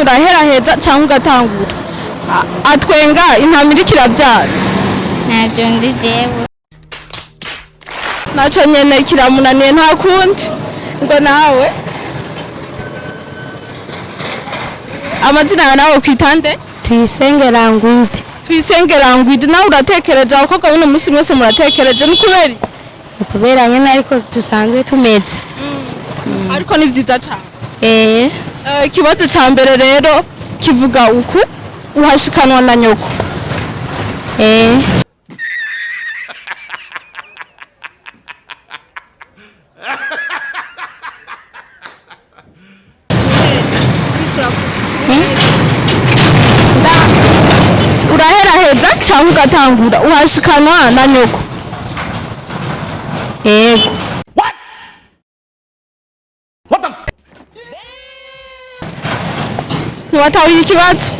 uraheraheza cyangwa ugatangura. Atwenga intama iriko iravyara. Ntabyo ndi jewe. Naco nyene kiramunaniye nta kundi ngo nawe. Amazina yawe nawe kwitande? Tuyisenge nawe uratekereje abakobwa bino musi mwese muratekereje ni kubera? Kubera nyene ariko dusanzwe tumeze. Ariko ni vyiza cyane. Ikibazo ca mbere rero kivuga uku uhashikanwa na nyoko. Uraheraheza cyangwa ugatangura uhashikanwa na nyoko. Ntiwatahuye ikibazo?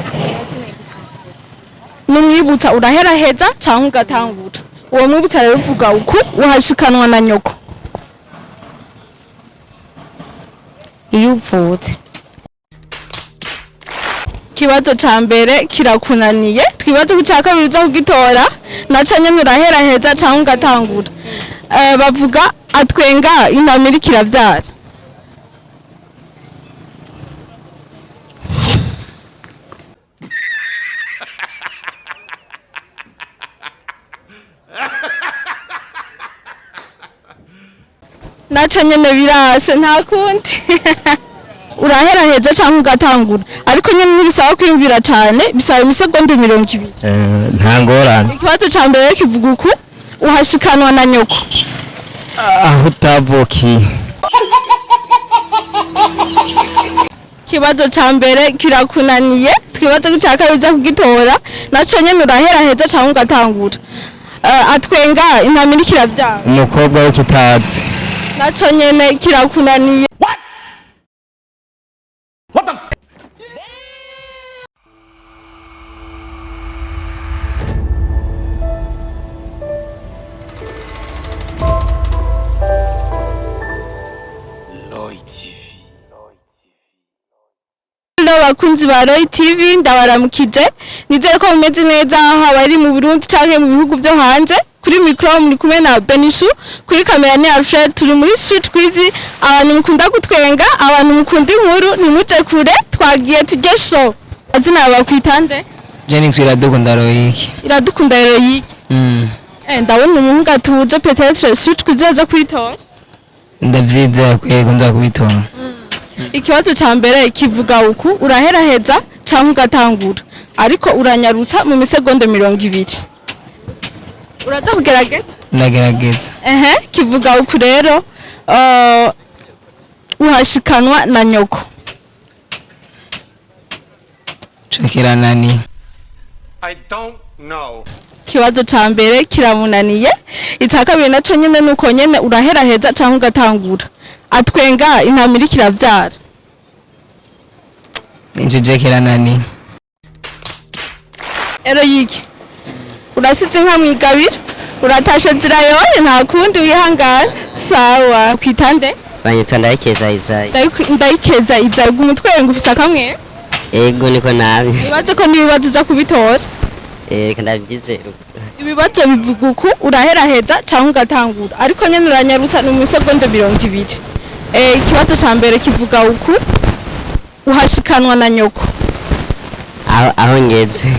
Ni myibutsa uraheraheza cyangwa ugatangura. Uwo mwibutsa rero uvuga uku uhashikanwa na nyoko. Iyo upfutse. Kibazo ca mbere kirakunaniye, twibaze ku ca kabiri uza kugitora, naco nyene uraheraheza cyangwa ugatangura. Bavuga atwenga intama iriko iravyara. Naco nyene birase nta kundi. Uraheraheza cyangwa ugatangura, ariko nyene ntibisaba kwiyumvira cyane, bisaba imisegonda 20. Nta ngorane. Ikibazo ca mbere kivuga uku uhashikanwa na nyoko. Aho utavukiye. Kibazo ca mbere kirakunaniye, twibaze ku ca kabiri uza kugitora, naco nyene uraheraheza cyangwa ugatangura. Atwenga intama iriko iravyara. Umukobwa w'ikitazi. Naco nyene kirakunaniye. What the Bakunzi ba Roy TV ndabaramukije, nizere ko mumeze neza aho bari mu Burundi canke mu bihugu byo hanze. Kuri micro muri kumwe na Benishu, kuri kamera ni Alfred, turi muri StretQuiz. Abantu mukunda gutwenga, abantu mukunda inkuru, nimuje kure twagiye tujye show. Azina bakwitande? Jenny Iradukunda Royiki. Iradukunda Royiki. Ndabona umuntu gatuje peut-être StretQuiz aza kwitora. Ndavyiza kwego nza kubitora. Ikibazo ca mbere kivuga uku uraheraheza cyangwa ugatangura, ariko uranyarutsa mu misegonda 20. Uraza kugerageza? Ndagerageza. Kivuga uku rero uhashikanwa na nyoko. Chakira nani? I don't know. Kibazo ca mbere kiramunaniye, ica kabiri naco nyene nuko nyene uraheraheza cyangwa ugatangura. Atwenga intama iriko iravyara. Injejekera nani? Royiki. Urasize nka mwigabira, uratashe zirayoye nta kundi wihangana. Sawa, kwitande? Banyitwa ndayikeza Izayi. Ndayikeza Izayi, umutwe ngufisa akamwe? Ego niko nabi. Nibaze ko nibibazo uza kubitora. Ndabyize. Ibibazo bivuga uku uraheraheza cyangwa ugatangura, ariko nyene uranyarutsa mu misegonda 20. Ikibazo ca mbere kivuga uku uhashikanwa na nyoko. Aho ngeze.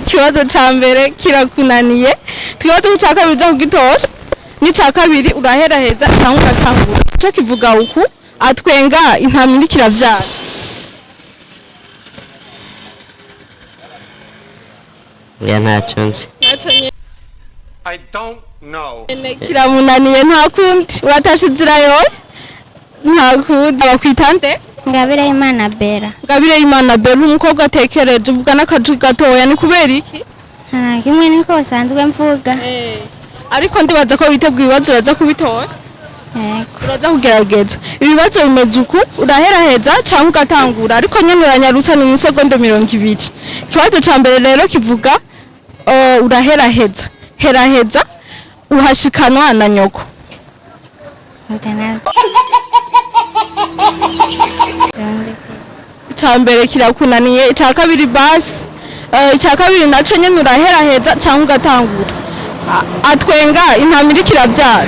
Kibazo ca mbere kirakunaniye, twibazo ca kabiri uza kugitora, ni ca kabiri uraheraheza cyangwa ugatangura. Cyo kivuga uku atwenga intama iriko iravyara. Oya ntacyo nzi. I don't know. Kiramunaniye nta kundi, uratashe zirayoye nta kundi. Bakwitande? Ngabireyimana Bella. Ngabireyimana Bella, umukobwa atekereje uvuga n'akaju gatoya, ni kubera iki? Kimwe niko usanzwe mvuga. Ariko ndibaza ko witeguye ibibazo uraza kubitora. Uraza kugerageza. Ibibazo bimeze uku uraheraheza cyangwa ugatangura, ariko nyene uranyarutsa mu misegonda 20. Ikibazo ca mbere rero kivuga uraheraheza. Heraheza uhashikanwa na nyoko. Icambere kirakunaniye, ica kabiri basi, ica kabiri naco nyene uraheraheza canke ugatangura. Atwenga intama iriko iravyara.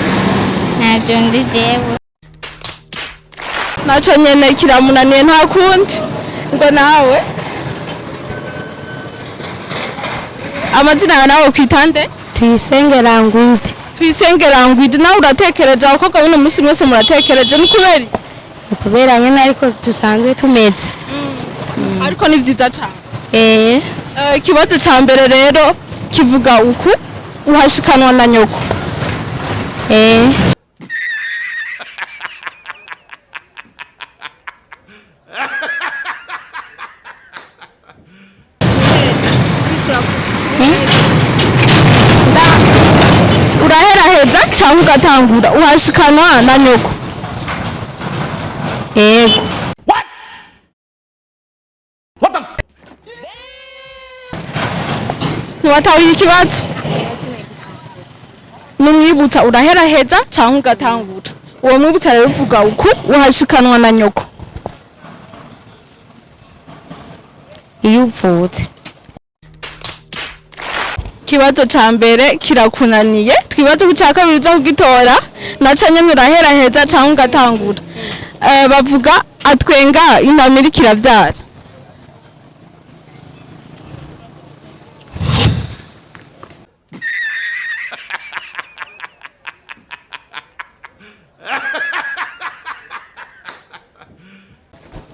Ntabyo ndi jewe. Naco nyene kiramunaniye nta kundi. Ngo nawe amazina yawe nawe kwitande? Tuyisengera ngwide. Nawe uratekereje abakobwa bino musi mwese muratekereje ni kubera? Kubera nyene ariko dusanzwe tumeze. Ariko ni vyiza cane. Ikibazo ca mbere rero kivuga uku uhashikanwa na nyoko. Uraheraheza canke ugatangura uhashikanwa na nyoko. Yego. Ntiwatahuye ikibazo? Numwibutsa uraheraheza canke ugatangura. Uwo mwibutsa rero uvuga uku uhashikanwa na nyoko. Iyo upfutse. Ikibazo ca mbere kirakunaniye, twibaze ku ca kabiri uza kugitora, naco nyene uraheraheza canke ugatangura. Bavuga atwenga intama iriko iravyara.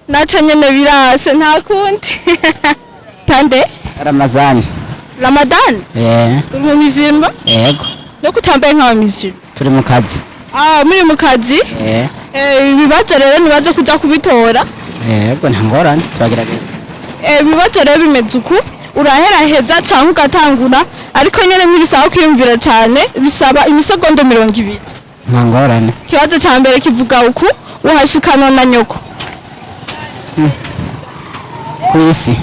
Naco nyene birase nta kundi. Tande? Ramazani. Ramadan? Uri mu mizimba? Yego. No kutambaye nka mizimba? Turi mu kazi. Muri mu kazi? Ibibazo rero nibaze kuja kubitora. Yego nta ngorane turagerageza. Ibibazo rero bimeze uku uraheraheza canke ugatangura, ariko nyene ntibisaba kwiyumvira cane, bisaba imisegondo 20. Nta ngorane. Ikibazo ca mbere kivuga uku uhashikanwa na nyoko. Kwisi.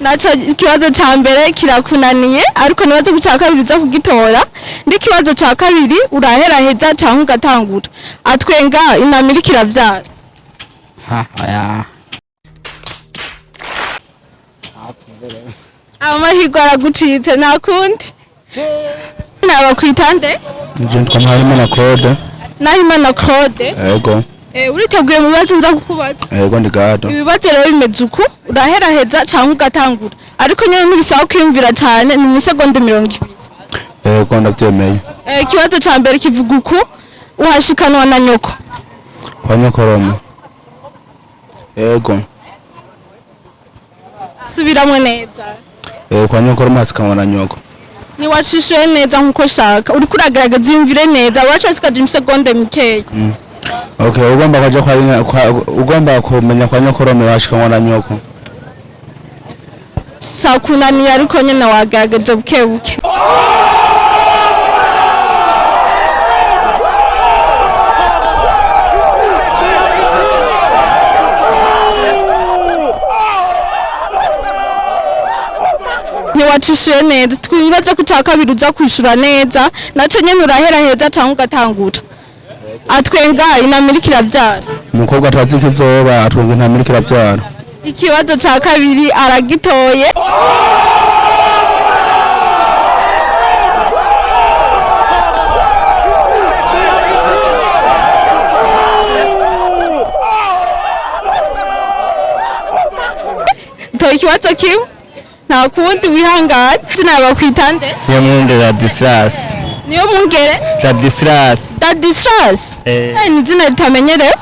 Naco ikibazo ca mbere kirakunaniye, ariko nibaze ku ca kabiri uza kugitora. Ndi ikibazo ca kabiri uraheraheza canke ugatangura. Atwenga intama iriko iravyara. Oya. Amahirwe aragucitse nta kundi. Naba kwitande? Je ntwa Nahimana Claude. Nahimana Claude? Yego. Uriteguye mu bibazo nza kukubaza? Yego ndi gado. Ibibazo rero bimeze uku uraheraheza canke ugatangura, ariko nyene ntibisaba kwiyumvira cane, ni imisegondo 20. Yego ndavyemeye. Ikibazo ca mbere kivuga uku uhashikanwa na nyoko. Kwa nyokorome. Yego. Subiramwe neza. Kwa nyokorome hasikanwa na nyoko. Niwacishuye neza nkuko shaka, uriko uragerageza yumvire neza, wacasikaje imisegonda mikeya. Okay, ugomba kumenya kwa nyokorome washikanwa na nyoko. Sakunaniye ariko nyene wagerageza bukebuke. Niwacishuye neza, twibaze ku ca kabiri uza kwishura neza, naco nyene uraheraheza canke ugatangura. Atwenga intama iriko iravyara. Umukobwa atazi ikizoba atwenga intama iriko iravyara. Ikibazo ca kabiri aragitoye. Toye ikibazo kimwe nta kundi wihangane. Sinaba kwitande? Niyo mwunde Ladislas. Niyo mwungere? Ladislas. Ladislas? Ni izina ritamenyerewe?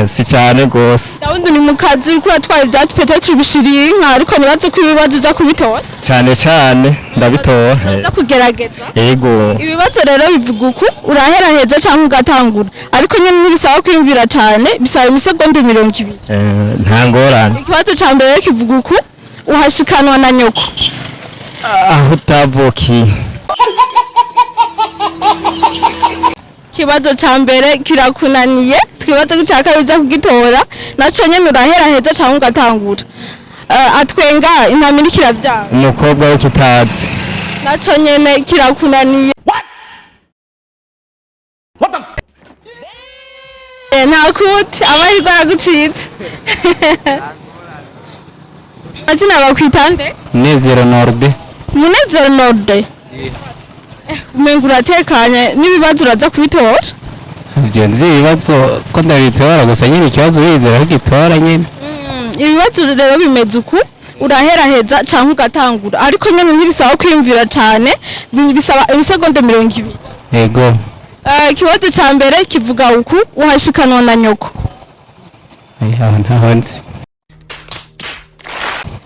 Si cyane gose. Ndabona ni mu kazi uriko uratwara ivyatsi petete ubishiriye inka, ariko nibaze ko ibibazo uza kubitora. Cyane ndabitora. Uza kugerageza? Yego. Ibibazo rero bivuga uku uraheraheza canke ugatangura, ariko nyene ntibisaba kwiyumvira cane, bisaba imisegonda 20. Nta ngorane. Ikibazo ca mbere kivuga uku uhashikanwa na nyoko. Aho utavukiye. Ikibazo ca mbere kirakunaniye, twibaze ko cya kabiri uza kugitora naco nyene uraheraheza cyangwa ugatangura. Atwenga intama iriko iravyara. umukobwa w'ikitazi. Naco nyene kirakunaniye. Nta kuti amahirwe aragucitse. Mazina bakwitande? Nezero Norde. Munezero Norde. Umenga uratekanye n'ibibazo uraza kubitora? Ibyo nzi ibibazo ko ndabitora gusa nyine ikibazo wizera ko gitora nyine. Ibibazo rero bimeze uku uraheraheza cyangwa ugatangura ariko nyine ntibisaba kwiyumvira cyane bisaba ibisegonda 20. Yego. Ikibazo cya mbere kivuga uku uhashikanwa na nyoko. Ntaho nzi.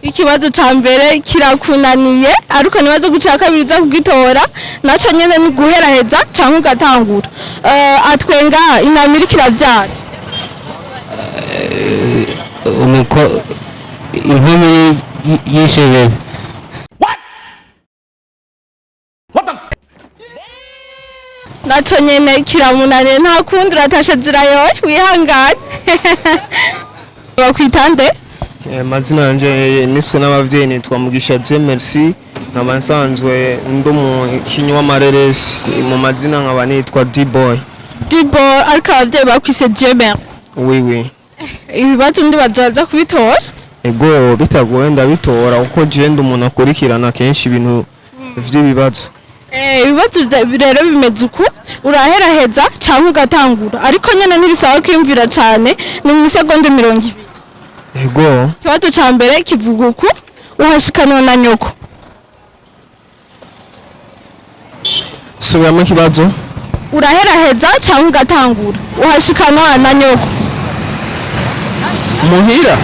Ikibazo cya mbere kirakunaniye ariko nibaze guca kabiri uza kugitora naco nyene ni guheraheza cyangwa ugatangura. Atwenga intama iriko iravyara. Inkumi yishebebe. Naco nyene kiramunaniye nta kundi uratasha zirayoye wihangane. Bakwitande? Mazina yanje niswe n'abavyeyi nitwa Mugisha Merci nkaba nsanzwe ndumukinyi w'amareresi mu mazina nkaba nitwa D-boy. D-boy ariko abavyeyi bakwise Dieu merci. Oui. Ibibazo ndi bazaza kubitora? Ego bitagoye ndabitora uko je ndi umuntu akurikirana kenshi ibintu vy'ibibazo. Ibibazo rero bimeze uku uraheraheza cyangwa ugatangura ariko nyene ntibisaba kwiyumvira cyane ni mu segonda 20. Ego. Ikibazo cya mbere kivuga uku uhashikanwa na nyoko. Subiramo ikibazo. Uraheraheza cyangwa ugatangura uhashikanwa na nyoko. Muhira.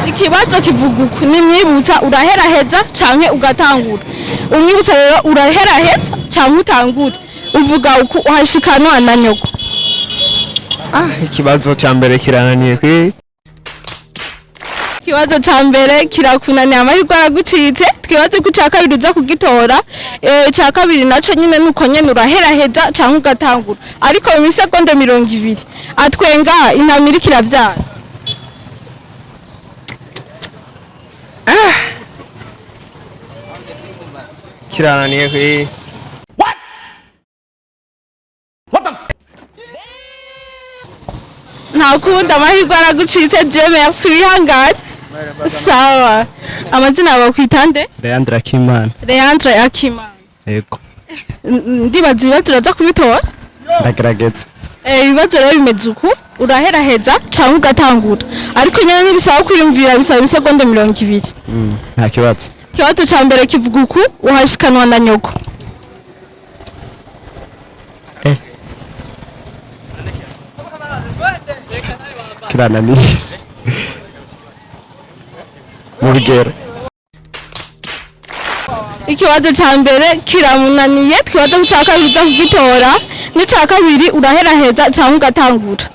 Ikibazo kivuga uku ni myibutsa uraheraheza canke ugatangura. Umwibutsa rero uraheraheza canke utangura. Uvuga uku uhashikanwa na nyoko. Ikibazo cya mbere kirananiye kwe. Ikibazo cya mbere kirakunaniye amahirwe aragucitse twibaze ko cya kabiri uza kugitora. Cya kabiri naco nyine nuko nyene uraheraheza canke ugatangura ariko mu segonda 20. Atwenga intama iriko iravyara. Kirananiye kwe. Nta kundi amahirwe aragucitse Dieu merci wihangane. Sawa. Amazina bakwitande? Leandra Kimana. Leandra Akimana. Yego. Ndibaza ibibazo uraza kubitora? Ndagerageza. Ibibazo rero bimeze uku uraheraheza cyangwa ugatangura ariko nyine ntibisaba kwiyumvira bisaba ibisegonda 20. Nta kibazo. Ikibazo cya mbere kivuga uku uhashikanwa na nyoko. Kirananiye. Murugero. Ikibazo cya mbere kiramunaniye twibaze cya kabiri uza kugitora n'icya kabiri uraheraheza cyangwa ugatangura.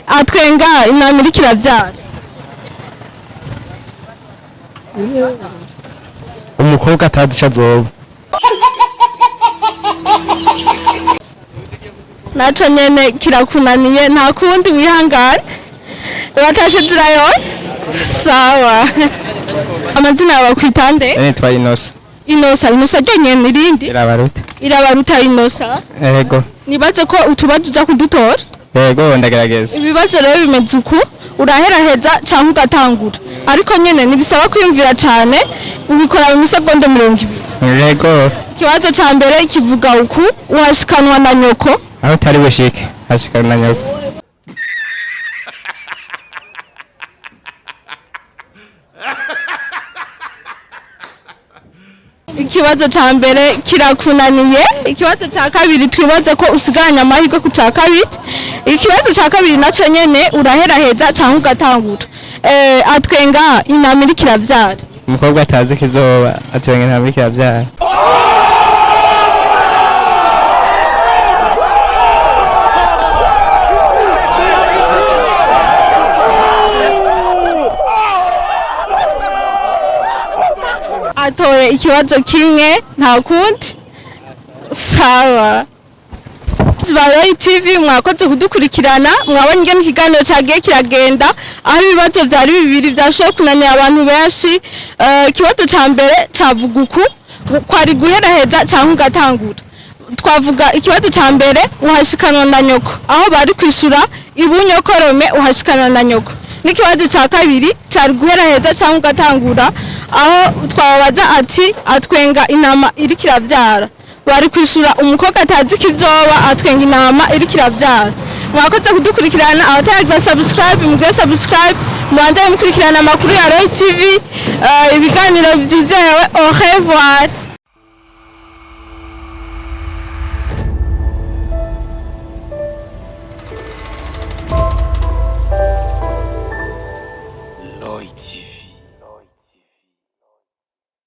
Atwenga intama iriko iravyara. Umukobwa atazi icyo azoba. Naco nyene kirakunaniye nta kundi wihangane. Uratashe zirayoye? Sawa. Amazina bakwitande? Nitwa Inosa. Inosa ryonyene irindi? Irabaruta. Irabaruta Inosa. Yego. Nibaze ko utubazo uza kudutora? Yego ndagerageza. Ibibazo rero bimeze uku uraheraheza cyangwa ugatangura ariko nyene ntibisaba kwiyumvira cyane ubikora mu segonda 20. Yego. Ikibazo cya mbere kivuga uku uhashikanwa na nyoko. Aho utari bushike hashikanwa na nyoko. Ikibazo cya mbere kirakunaniye ikibazo cya kabiri twibaze ko usiganya amahirwe ku cya kabiri. Ikibazo cya kabiri naco nyene uraheraheza cyangwa ugatangura. Atwenga intama iriko iravyara. Umukobwa atazi kizoba atwenga intama iriko iravyara. batoye ikibazo kimwe nta kundi sawa Babanyagisagara TV mwakoze kudukurikirana mwabonye ingene ikiganiro cyagiye kiragenda aho ibibazo byari bibiri byashoboye kunanira abantu benshi ikibazo ca mbere cavuga uku kwari guheraheza cyangwa ugatangura twavuga ikibazo ca mbere uhashikanwa na nyoko aho bari kwishura ibunyokorome uhashikanwa na nyoko n'ikibazo ca kabiri cari guheraheza cyangwa ugatangura aho twababaza ati atwenga intama iri kiravyara bari kwishura umukobwa atazi kizoba atwenga intama iri kiravyara mwakoze kudukurikirana abataragira subscribe mugire subscribe mubandaye mukurikirana amakuru ya Roy TV ibiganiro byizewe au revoir.